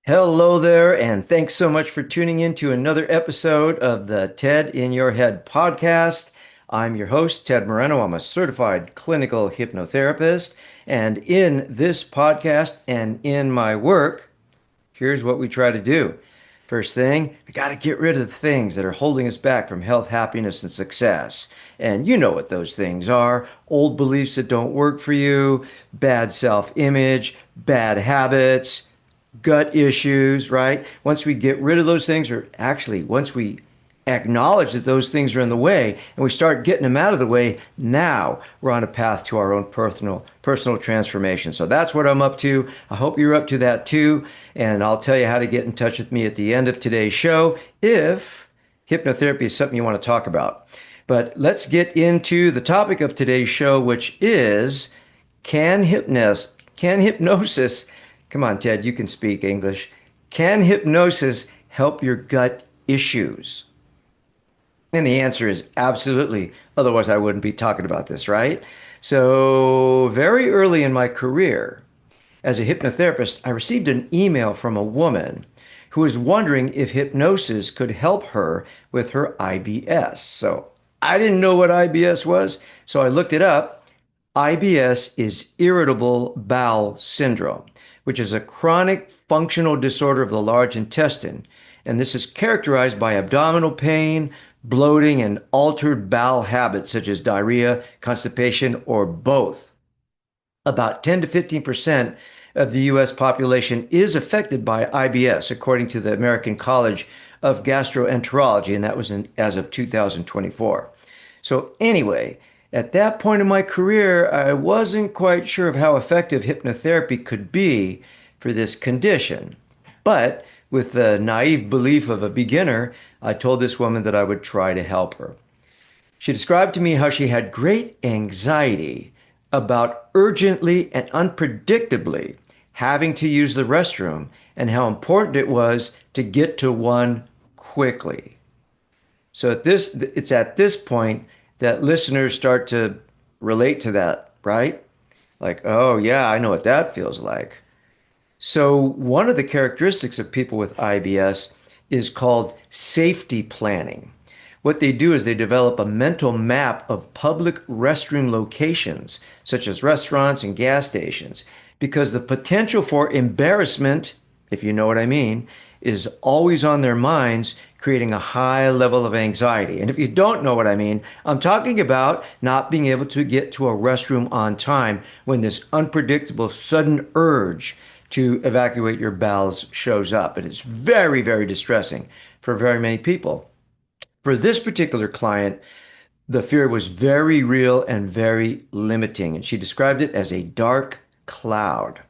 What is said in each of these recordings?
Hello there, and thanks so much for tuning in to another episode of the TED in Your Head podcast. I'm your host, Ted Moreno. I'm a certified clinical hypnotherapist. And in this podcast and in my work, here's what we try to do. First thing, we got to get rid of the things that are holding us back from health, happiness, and success. And you know what those things are: old beliefs that don't work for you, bad self image, bad habits, gut issues, right? Once we get rid of those things, or actually, once we acknowledge that those things are in the way and we start getting them out of the way, now we're on a path to our own personal transformation. So that's what I'm up to. I hope you're up to that too. And I'll tell you how to get in touch with me at the end of today's show if hypnotherapy is something you want to talk about. But let's get into the topic of today's show, which is can hypnosis, come on, Ted, you can speak English. Can hypnosis help your gut issues? And the answer is absolutely. Otherwise, I wouldn't be talking about this, right? So, very early in my career as a hypnotherapist, I received an email from a woman who was wondering if hypnosis could help her with her IBS. So, I didn't know what IBS was, so I looked it up. IBS is irritable bowel syndrome, which is a chronic functional disorder of the large intestine. And this is characterized by abdominal pain, bloating, and altered bowel habits such as diarrhea, constipation, or both. About 10 to 15% of the US population is affected by IBS, according to the American College of Gastroenterology, and that was as of 2024. So, anyway, at that point in my career, I wasn't quite sure of how effective hypnotherapy could be for this condition. But with the naive belief of a beginner, I told this woman that I would try to help her. She described to me how she had great anxiety about urgently and unpredictably having to use the restroom and how important it was to get to one quickly. So it's at this point that listeners start to relate to that, right? Like, oh yeah, I know what that feels like. So one of the characteristics of people with IBS is called safety planning. What they do is they develop a mental map of public restroom locations, such as restaurants and gas stations, because the potential for embarrassment, if you know what I mean, is always on their minds, creating a high level of anxiety. And if you don't know what I mean, I'm talking about not being able to get to a restroom on time when this unpredictable sudden urge to evacuate your bowels shows up. It is very, very distressing for very many people. For this particular client, the fear was very real and very limiting, and she described it as a dark cloud.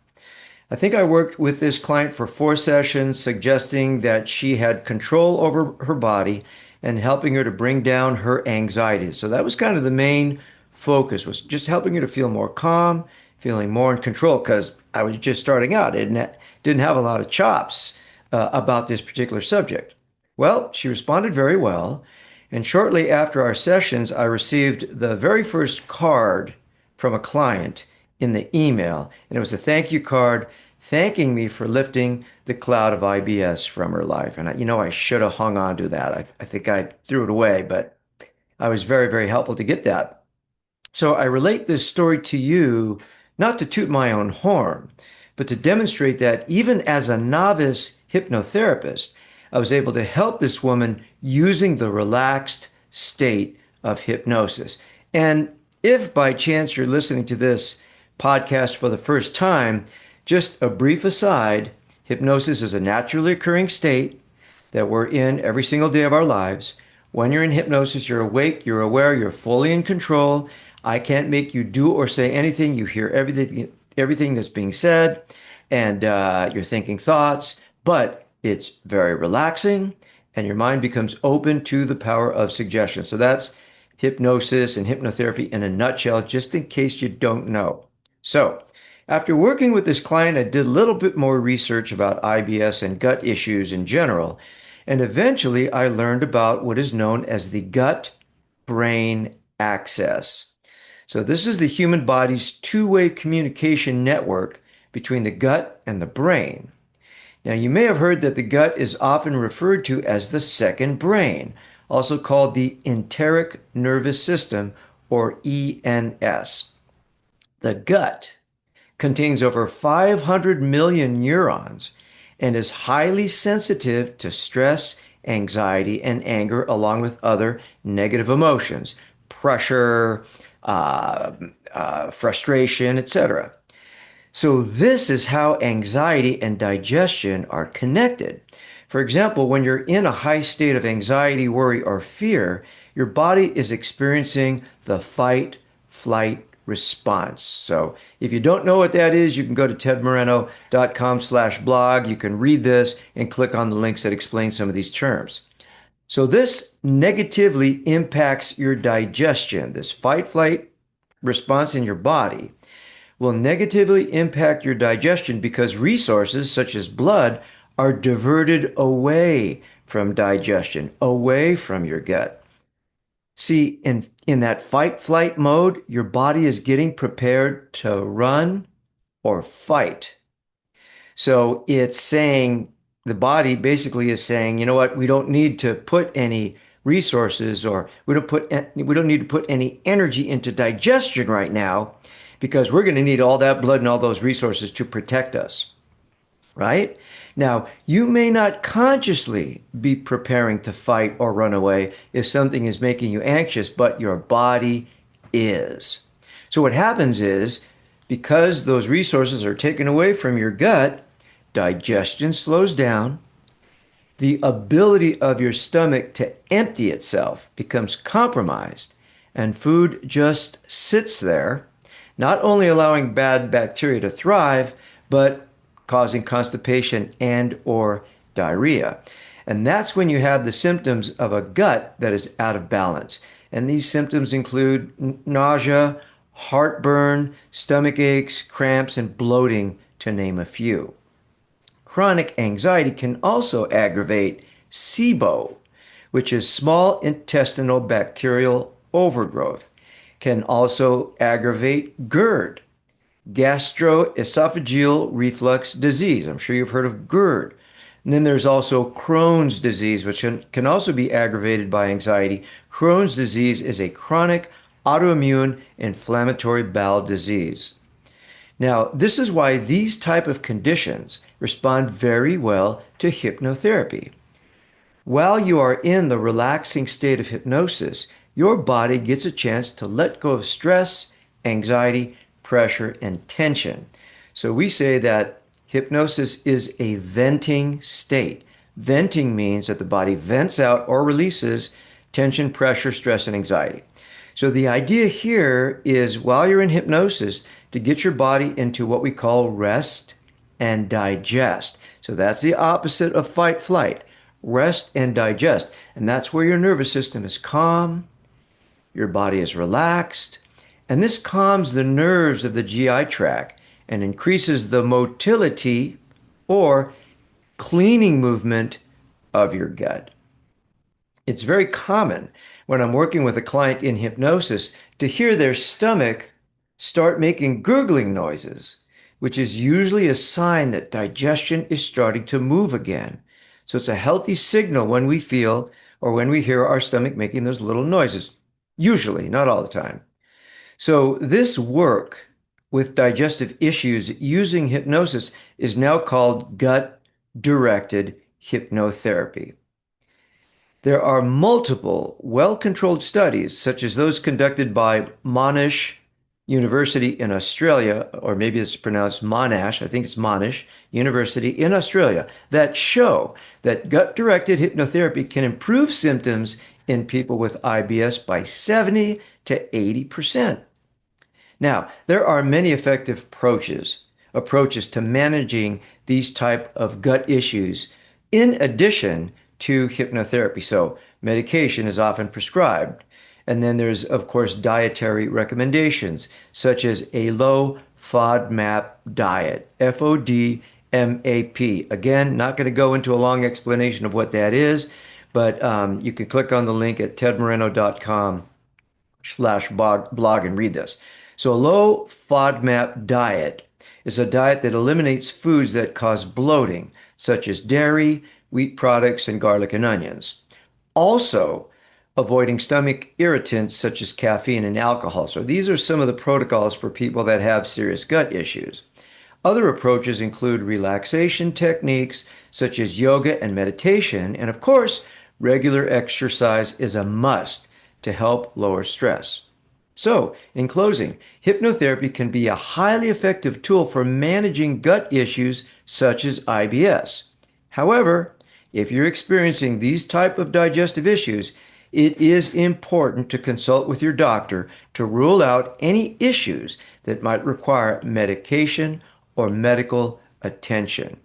I think I worked with this client for 4 sessions, suggesting that she had control over her body and helping her to bring down her anxiety. So that was kind of the main focus, was just helping her to feel more calm, feeling more in control, because I was just starting out. I didn't have a lot of chops about this particular subject. Well, she responded very well. And shortly after our sessions, I received the very first card from a client in the email. And it was a thank you card thanking me for lifting the cloud of IBS from her life. And I should have hung on to that. I think I threw it away, but I was very, very helpful to get that. So I relate this story to you, not to toot my own horn, but to demonstrate that even as a novice hypnotherapist, I was able to help this woman using the relaxed state of hypnosis. And if by chance you're listening to this podcast for the first time, just a brief aside, hypnosis is a naturally occurring state that we're in every single day of our lives. When you're in hypnosis, you're awake, you're aware, you're fully in control. I can't make you do or say anything. You hear everything that's being said, and you're thinking thoughts, but it's very relaxing, and your mind becomes open to the power of suggestion. So that's hypnosis and hypnotherapy in a nutshell, just in case you don't know. So, after working with this client, I did a little bit more research about IBS and gut issues in general, and eventually I learned about what is known as the gut brain axis. So, this is the human body's two-way communication network between the gut and the brain. Now, you may have heard that the gut is often referred to as the second brain, also called the enteric nervous system, or ENS. The gut contains over 500 million neurons and is highly sensitive to stress, anxiety, and anger, along with other negative emotions, pressure, uh, frustration, etc. So, this is how anxiety and digestion are connected. For example, when you're in a high state of anxiety, worry, or fear, your body is experiencing the fight, flight response. So, if you don't know what that is, you can go to tedmoreno.com/blog. You can read this and click on the links that explain some of these terms. So, this negatively impacts your digestion, this fight, flight response in your body will negatively impact your digestion because resources such as blood are diverted away from digestion, away from your gut. See, in that fight flight mode, your body is getting prepared to run or fight. So it's saying, the body basically is saying, you know what, we don't need to put any resources, or we don't need to put any energy into digestion right now because we're going to need all that blood and all those resources to protect us, right? Now, you may not consciously be preparing to fight or run away if something is making you anxious, but your body is. So what happens is, because those resources are taken away from your gut, digestion slows down. The ability of your stomach to empty itself becomes compromised, and food just sits there, not only allowing bad bacteria to thrive, but causing constipation and or diarrhea. And that's when you have the symptoms of a gut that is out of balance. And these symptoms include nausea, heartburn, stomach aches, cramps, and bloating, to name a few. Chronic anxiety can also aggravate SIBO, which is small intestinal bacterial overgrowth. Can also aggravate GERD, gastroesophageal reflux disease. I'm sure you've heard of GERD. And then there's also Crohn's disease, which can also be aggravated by anxiety. Crohn's disease is a chronic autoimmune inflammatory bowel disease. Now, this is why these type of conditions respond very well to hypnotherapy. While you are in the relaxing state of hypnosis, your body gets a chance to let go of stress, anxiety, pressure, and tension. So we say that hypnosis is a venting state. Venting means that the body vents out or releases tension, pressure, stress, and anxiety. So the idea here is, while you're in hypnosis, to get your body into what we call rest and digest. So that's the opposite of fight flight. Rest and digest. And that's where your nervous system is calm, your body is relaxed, and this calms the nerves of the GI tract and increases the motility, or cleaning movement, of your gut. It's very common when I'm working with a client in hypnosis to hear their stomach start making gurgling noises, which is usually a sign that digestion is starting to move again. So it's a healthy signal when we feel or when we hear our stomach making those little noises. Usually, not all the time. So this work with digestive issues using hypnosis is now called gut-directed hypnotherapy. There are multiple well-controlled studies, such as those conducted by Monash University in Australia, or maybe it's pronounced Monash, I think it's Monash University in Australia, that show that gut-directed hypnotherapy can improve symptoms in people with IBS by 70 to 80%. Now, there are many effective approaches to managing these type of gut issues in addition to hypnotherapy. So medication is often prescribed. And then there's, of course, dietary recommendations, such as a low FODMAP diet, FODMAP. Again, not going to go into a long explanation of what that is, but you can click on the link at tedmoreno.com/blog and read this. So a low FODMAP diet is a diet that eliminates foods that cause bloating, such as dairy, wheat products, and garlic and onions. Also, avoiding stomach irritants such as caffeine and alcohol. So, these are some of the protocols for people that have serious gut issues. Other approaches include relaxation techniques such as yoga and meditation. And of course, regular exercise is a must to help lower stress. So, in closing, hypnotherapy can be a highly effective tool for managing gut issues such as IBS. However, if you're experiencing these type of digestive issues, it is important to consult with your doctor to rule out any issues that might require medication or medical attention.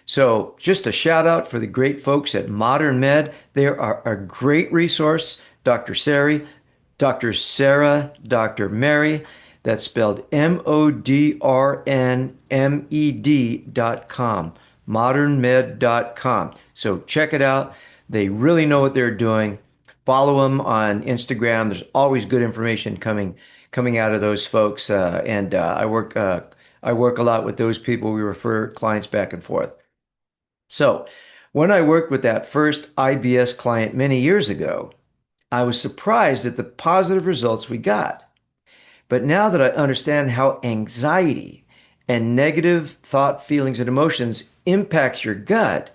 So, just a shout out for the great folks at Modern Med. They are a great resource. Dr. Sarah, Dr. Mary, that's spelled modrnmed.com, modernmed.com. So check it out. They really know what they're doing. Follow them on Instagram. There's always good information coming out of those folks. And I work a lot with those people. We refer clients back and forth. So when I worked with that first IBS client many years ago, I was surprised at the positive results we got. But now that I understand how anxiety and negative thought, feelings, and emotions impacts your gut,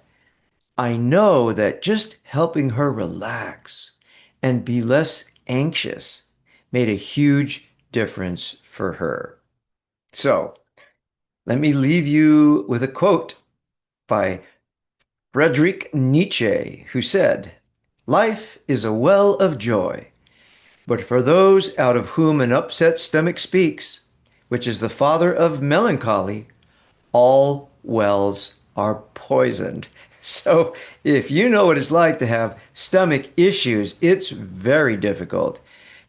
I know that just helping her relax and be less anxious made a huge difference for her. So let me leave you with a quote by Friedrich Nietzsche, who said, "Life is a well of joy, but for those out of whom an upset stomach speaks, which is the father of melancholy, all wells are poisoned." So if you know what it's like to have stomach issues, it's very difficult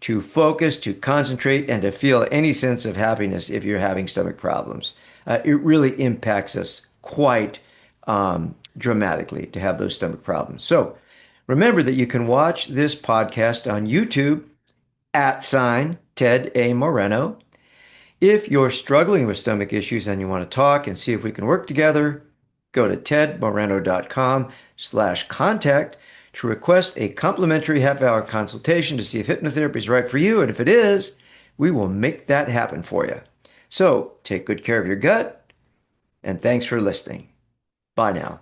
to focus, to concentrate, and to feel any sense of happiness if you're having stomach problems. It really impacts us quite dramatically to have those stomach problems. So remember that you can watch this podcast on YouTube at sign Ted A. Moreno. If you're struggling with stomach issues and you want to talk and see if we can work together, go to tedmoreno.com/contact to request a complimentary half-hour consultation to see if hypnotherapy is right for you. And if it is, we will make that happen for you. So take good care of your gut, and thanks for listening. Bye now.